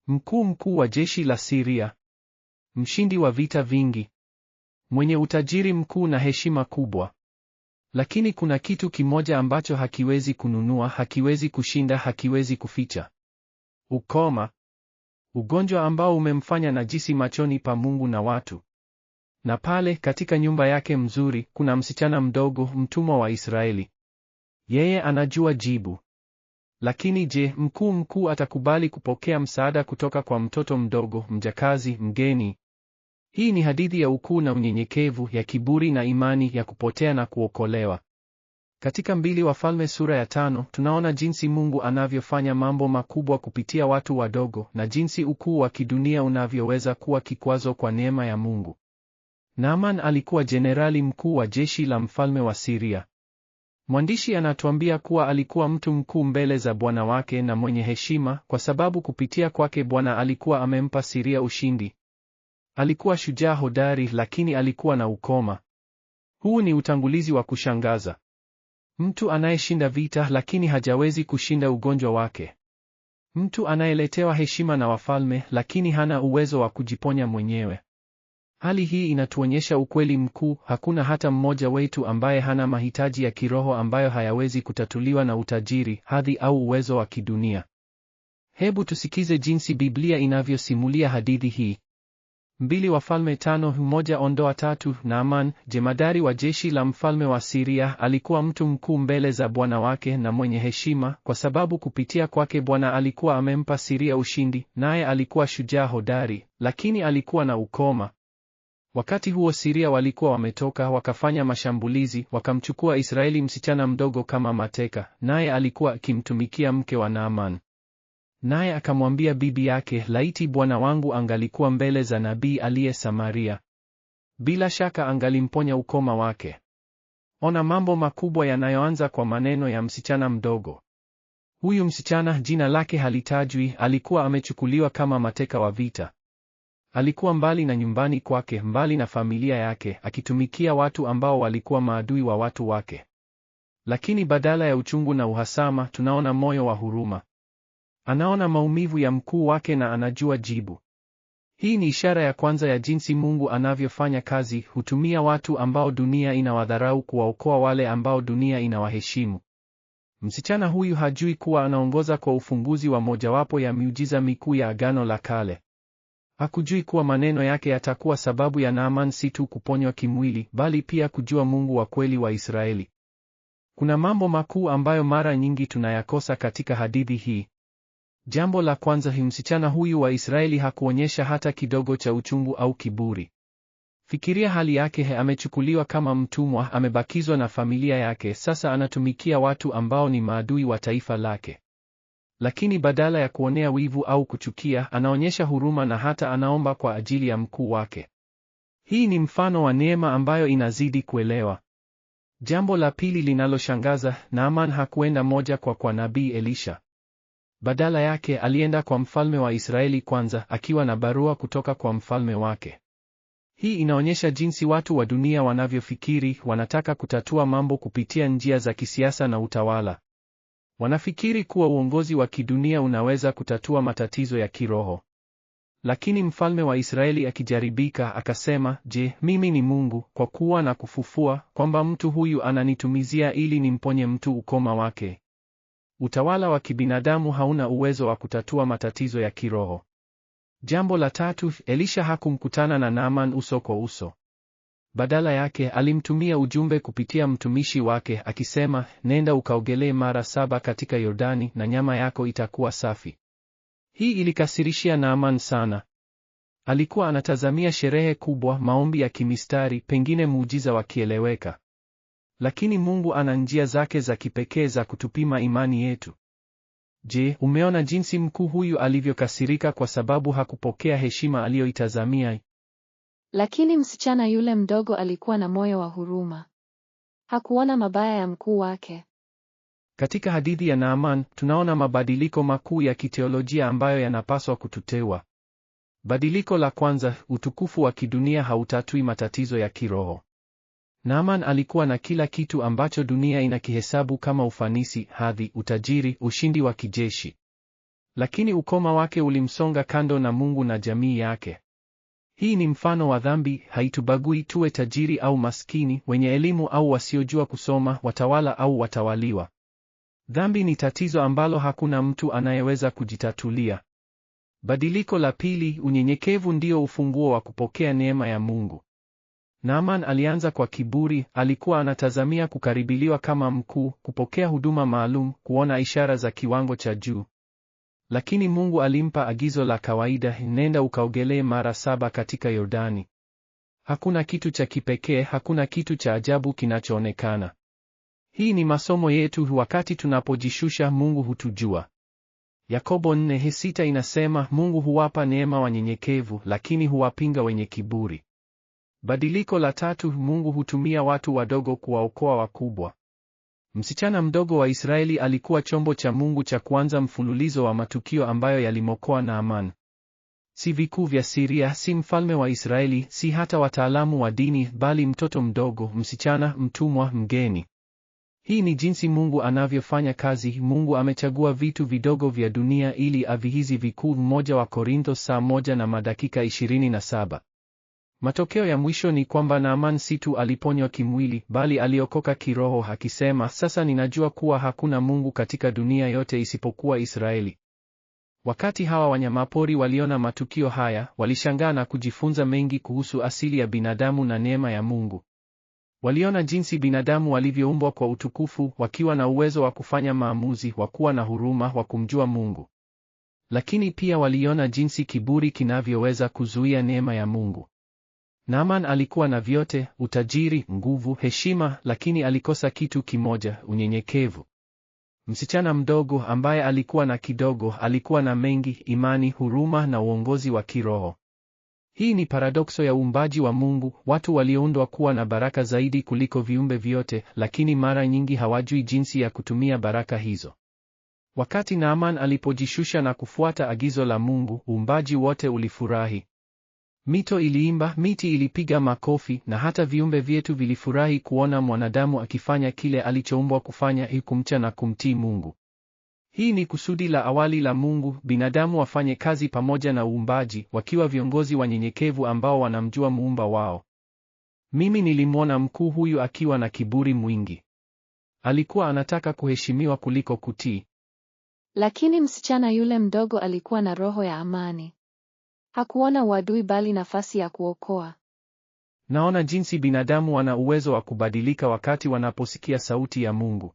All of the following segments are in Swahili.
Mkuu wa jeshi la Siria. Mshindi wa vita vingi. Mwenye utajiri mkuu na heshima kubwa. Lakini kuna kitu kimoja ambacho hakiwezi kununua, hakiwezi kushinda, hakiwezi kuficha. Ukoma. Ugonjwa ambao umemfanya najisi machoni pa Mungu na watu. Na pale katika nyumba yake mzuri kuna msichana mdogo, mtumwa wa Israeli. Yeye anajua jibu. Lakini je, mkuu atakubali kupokea msaada kutoka kwa mtoto mdogo, mjakazi, mgeni? Hii ni hadithi ya ukuu na unyenyekevu, ya kiburi na imani, ya kupotea na kuokolewa. Katika Mbili Wafalme sura ya 5 tunaona jinsi Mungu anavyofanya mambo makubwa kupitia watu wadogo na jinsi ukuu wa kidunia unavyoweza kuwa kikwazo kwa neema ya Mungu. Naaman alikuwa jenerali mkuu wa jeshi la mfalme wa Siria. Mwandishi anatuambia kuwa alikuwa mtu mkuu mbele za bwana wake na mwenye heshima kwa sababu kupitia kwake Bwana alikuwa amempa Siria ushindi. Alikuwa shujaa hodari, lakini alikuwa na ukoma. Huu ni utangulizi wa kushangaza. Mtu anayeshinda vita lakini hajawezi kushinda ugonjwa wake. Mtu anayeletewa heshima na wafalme lakini hana uwezo wa kujiponya mwenyewe. Hali hii inatuonyesha ukweli mkuu: hakuna hata mmoja wetu ambaye hana mahitaji ya kiroho ambayo hayawezi kutatuliwa na utajiri, hadhi au uwezo wa kidunia. Hebu tusikize jinsi Biblia inavyosimulia hadithi hii. Mbili Wafalme 5:1-3. Naaman, jemadari wa jeshi la mfalme wa Siria, alikuwa mtu mkuu mbele za bwana wake na mwenye heshima, kwa sababu kupitia kwake Bwana alikuwa amempa Siria ushindi, naye alikuwa shujaa hodari, lakini alikuwa na ukoma. Wakati huo Siria walikuwa wametoka wakafanya mashambulizi, wakamchukua Israeli msichana mdogo kama mateka, naye alikuwa akimtumikia mke wa Naaman. Naye akamwambia bibi yake, laiti bwana wangu angalikuwa mbele za nabii aliye Samaria. Bila shaka angalimponya ukoma wake. Ona mambo makubwa yanayoanza kwa maneno ya msichana mdogo. Huyu msichana, jina lake halitajwi, alikuwa amechukuliwa kama mateka wa vita. Alikuwa mbali na nyumbani kwake, mbali na familia yake, akitumikia watu ambao walikuwa maadui wa watu wake. Lakini badala ya uchungu na uhasama, tunaona moyo wa huruma. Anaona maumivu ya mkuu wake na anajua jibu. Hii ni ishara ya kwanza ya jinsi Mungu anavyofanya kazi: hutumia watu ambao dunia inawadharau kuwaokoa wale ambao dunia inawaheshimu. Msichana huyu hajui kuwa anaongoza kwa ufunguzi wa mojawapo ya miujiza mikuu ya Agano la Kale. Hakujui kuwa maneno yake yatakuwa sababu ya Naaman si tu kuponywa kimwili, bali pia kujua Mungu wa kweli wa Israeli. Kuna mambo makuu ambayo mara nyingi tunayakosa katika hadithi hii. Jambo la kwanza, msichana huyu wa Israeli hakuonyesha hata kidogo cha uchungu au kiburi. Fikiria hali yake: amechukuliwa kama mtumwa, amebakizwa na familia yake, sasa anatumikia watu ambao ni maadui wa taifa lake. Lakini badala ya kuonea wivu au kuchukia, anaonyesha huruma na hata anaomba kwa ajili ya mkuu wake. Hii ni mfano wa neema ambayo inazidi kuelewa. Jambo la pili linaloshangaza, Naaman hakuenda moja kwa nabii Elisha. Badala yake alienda kwa mfalme wa Israeli kwanza, akiwa na barua kutoka kwa mfalme wake. Hii inaonyesha jinsi watu wa dunia wanavyofikiri: wanataka kutatua mambo kupitia njia za kisiasa na utawala. Wanafikiri kuwa uongozi wa kidunia unaweza kutatua matatizo ya kiroho. Lakini mfalme wa Israeli akijaribika, akasema, je, mimi ni Mungu kwa kuua na kufufua, kwamba mtu huyu ananitumizia ili nimponye mtu ukoma wake? Utawala wa kibinadamu hauna uwezo wa kutatua matatizo ya kiroho. Jambo la tatu, Elisha hakumkutana na Naaman uso kwa uso. Badala yake alimtumia ujumbe kupitia mtumishi wake akisema, nenda ukaogelee mara 7 katika Yordani na nyama yako itakuwa safi. Hii ilikasirishia Naaman sana. Alikuwa anatazamia sherehe kubwa, maombi ya kimistari, pengine muujiza wa kieleweka. Lakini Mungu ana njia zake za kipekee za kutupima imani yetu. Je, umeona jinsi mkuu huyu alivyokasirika kwa sababu hakupokea heshima aliyoitazamia? Lakini msichana yule mdogo alikuwa na moyo wa huruma. Hakuona mabaya ya mkuu wake. Katika hadithi ya Naaman, tunaona mabadiliko makuu ya kiteolojia ambayo yanapaswa kututeua. Badiliko la kwanza, utukufu wa kidunia hautatui matatizo ya kiroho. Naaman alikuwa na kila kitu ambacho dunia inakihesabu kama ufanisi, hadhi, utajiri, ushindi wa kijeshi. Lakini ukoma wake ulimsonga kando na Mungu na jamii yake. Hii ni mfano wa dhambi, haitubagui tuwe tajiri au maskini, wenye elimu au wasiojua kusoma, watawala au watawaliwa. Dhambi ni tatizo ambalo hakuna mtu anayeweza kujitatulia. Badiliko la pili, unyenyekevu ndio ufunguo wa kupokea neema ya Mungu. Naaman alianza kwa kiburi, alikuwa anatazamia kukaribiliwa kama mkuu, kupokea huduma maalum, kuona ishara za kiwango cha juu. Lakini Mungu alimpa agizo la kawaida, nenda ukaogelee mara 7 katika Yordani. Hakuna kitu cha kipekee, hakuna kitu cha ajabu kinachoonekana. Hii ni masomo yetu, wakati tunapojishusha Mungu hutujua. Yakobo 4:6 inasema, Mungu huwapa neema wanyenyekevu, lakini huwapinga wenye kiburi. Badiliko la tatu, Mungu hutumia watu wadogo kuwaokoa wakubwa. Msichana mdogo wa Israeli alikuwa chombo cha Mungu cha kuanza mfululizo wa matukio ambayo yalimokoa Naaman. Si vikuu vya Siria, si mfalme wa Israeli, si hata wataalamu wa dini, bali mtoto mdogo, msichana, mtumwa, mgeni. Hii ni jinsi Mungu anavyofanya kazi. Mungu amechagua vitu vidogo vya dunia ili avihizi vikuu. 1 wa Korintho saa 1:27. Matokeo ya mwisho ni kwamba Naaman si tu aliponywa kimwili, bali aliokoka kiroho, akisema, sasa ninajua kuwa hakuna Mungu katika dunia yote isipokuwa Israeli. Wakati hawa wanyamapori waliona matukio haya, walishangaa na kujifunza mengi kuhusu asili ya binadamu na neema ya Mungu. Waliona jinsi binadamu walivyoumbwa kwa utukufu, wakiwa na uwezo wa kufanya maamuzi, wa kuwa na huruma, wa kumjua Mungu. Lakini pia waliona jinsi kiburi kinavyoweza kuzuia neema ya Mungu. Naaman alikuwa na vyote, utajiri, nguvu, heshima, lakini alikosa kitu kimoja, unyenyekevu. Msichana mdogo ambaye alikuwa na kidogo, alikuwa na mengi, imani, huruma na uongozi wa kiroho. Hii ni paradokso ya uumbaji wa Mungu, watu walioundwa kuwa na baraka zaidi kuliko viumbe vyote, lakini mara nyingi hawajui jinsi ya kutumia baraka hizo. Wakati Naaman alipojishusha na kufuata agizo la Mungu, uumbaji wote ulifurahi. Mito iliimba, miti ilipiga makofi, na hata viumbe vyetu vilifurahi kuona mwanadamu akifanya kile alichoumbwa kufanya, kumcha na kumtii Mungu. Hii ni kusudi la awali la Mungu, binadamu wafanye kazi pamoja na uumbaji, wakiwa viongozi wanyenyekevu ambao wanamjua muumba wao. Mimi nilimwona mkuu huyu akiwa na kiburi mwingi. Alikuwa anataka kuheshimiwa kuliko kutii. Lakini msichana yule mdogo alikuwa na roho ya amani. Hakuona uadui bali nafasi ya kuokoa. Naona jinsi binadamu wana uwezo wa kubadilika wakati wanaposikia sauti ya Mungu.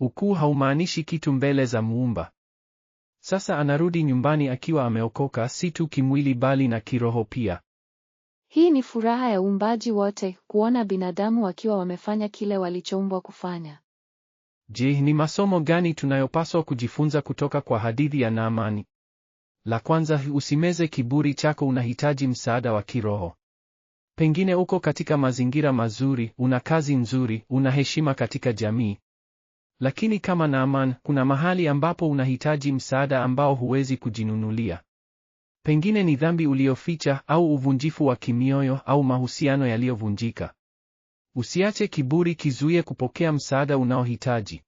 Ukuu haumaanishi kitu mbele za Muumba. Sasa anarudi nyumbani akiwa ameokoka, si tu kimwili bali na kiroho pia. Hii ni furaha ya uumbaji wote, kuona binadamu wakiwa wamefanya kile walichoumbwa kufanya. Je, ni masomo gani tunayopaswa kujifunza kutoka kwa hadithi ya Naamani? La kwanza, usimeze kiburi chako. Unahitaji msaada wa kiroho. Pengine uko katika mazingira mazuri, una kazi nzuri, una heshima katika jamii. Lakini kama Naaman, kuna mahali ambapo unahitaji msaada ambao huwezi kujinunulia. Pengine ni dhambi ulioficha, au uvunjifu wa kimioyo, au mahusiano yaliyovunjika. Usiache kiburi kizuie kupokea msaada unaohitaji.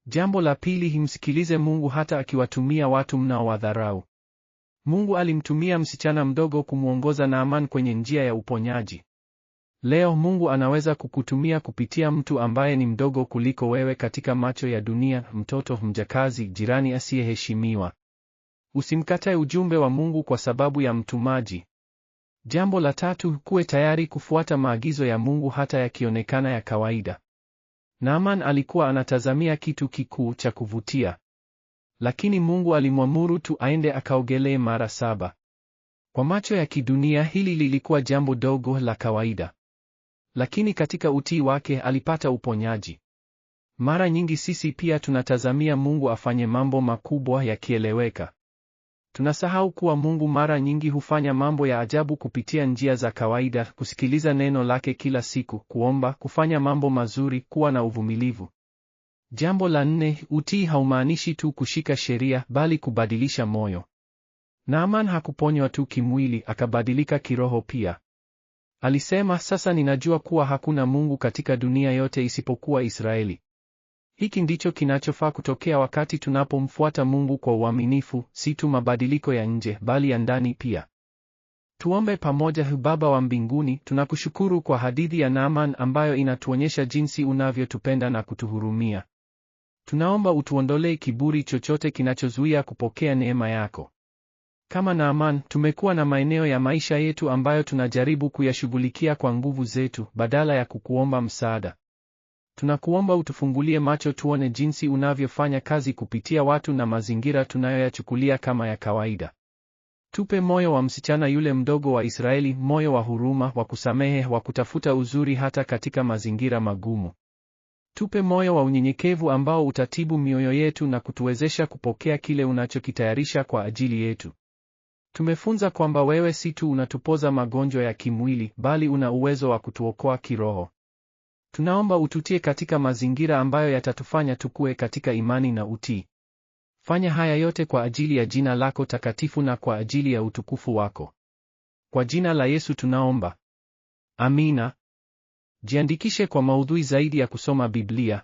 Jambo la pili, msikilize Mungu hata akiwatumia watu mnaowadharau. Mungu alimtumia msichana mdogo kumwongoza Naaman kwenye njia ya uponyaji. Leo Mungu anaweza kukutumia kupitia mtu ambaye ni mdogo kuliko wewe katika macho ya dunia, mtoto, mjakazi, jirani asiyeheshimiwa. Usimkatae ujumbe wa Mungu kwa sababu ya mtumaji. Jambo la tatu, kuwe tayari kufuata maagizo ya Mungu hata yakionekana ya kawaida. Naaman alikuwa anatazamia kitu kikuu cha kuvutia. Lakini Mungu alimwamuru tu aende akaogelee mara 7. Kwa macho ya kidunia hili lilikuwa jambo dogo la kawaida. Lakini katika utii wake alipata uponyaji. Mara nyingi sisi pia tunatazamia Mungu afanye mambo makubwa yakieleweka. Tunasahau kuwa Mungu mara nyingi hufanya mambo ya ajabu kupitia njia za kawaida: kusikiliza neno lake kila siku, kuomba, kufanya mambo mazuri, kuwa na uvumilivu. Jambo la 4, utii haumaanishi tu kushika sheria, bali kubadilisha moyo. Naaman hakuponywa tu kimwili, akabadilika kiroho pia. Alisema, sasa ninajua kuwa hakuna Mungu katika dunia yote isipokuwa Israeli. Hiki ndicho kinachofaa kutokea wakati tunapomfuata Mungu kwa uaminifu, si tu mabadiliko ya nje, bali ya ndani pia. Tuombe pamoja. Baba wa mbinguni, tunakushukuru kwa hadithi ya Naaman ambayo inatuonyesha jinsi unavyotupenda na kutuhurumia. Tunaomba utuondolee kiburi chochote kinachozuia kupokea neema yako. Kama Naaman, tumekuwa na maeneo ya maisha yetu ambayo tunajaribu kuyashughulikia kwa nguvu zetu, badala ya kukuomba msaada. Tunakuomba utufungulie macho tuone jinsi unavyofanya kazi kupitia watu na mazingira tunayoyachukulia kama ya kawaida. Tupe moyo wa msichana yule mdogo wa Israeli, moyo wa huruma, wa kusamehe, wa kutafuta uzuri hata katika mazingira magumu. Tupe moyo wa unyenyekevu ambao utatibu mioyo yetu na kutuwezesha kupokea kile unachokitayarisha kwa ajili yetu. Tumefunza kwamba wewe si tu unatupoza magonjwa ya kimwili, bali una uwezo wa kutuokoa kiroho. Tunaomba ututie katika mazingira ambayo yatatufanya tukue katika imani na utii. Fanya haya yote kwa ajili ya jina lako takatifu na kwa ajili ya utukufu wako. Kwa jina la Yesu tunaomba. Amina. Jiandikishe kwa maudhui zaidi ya kusoma Biblia.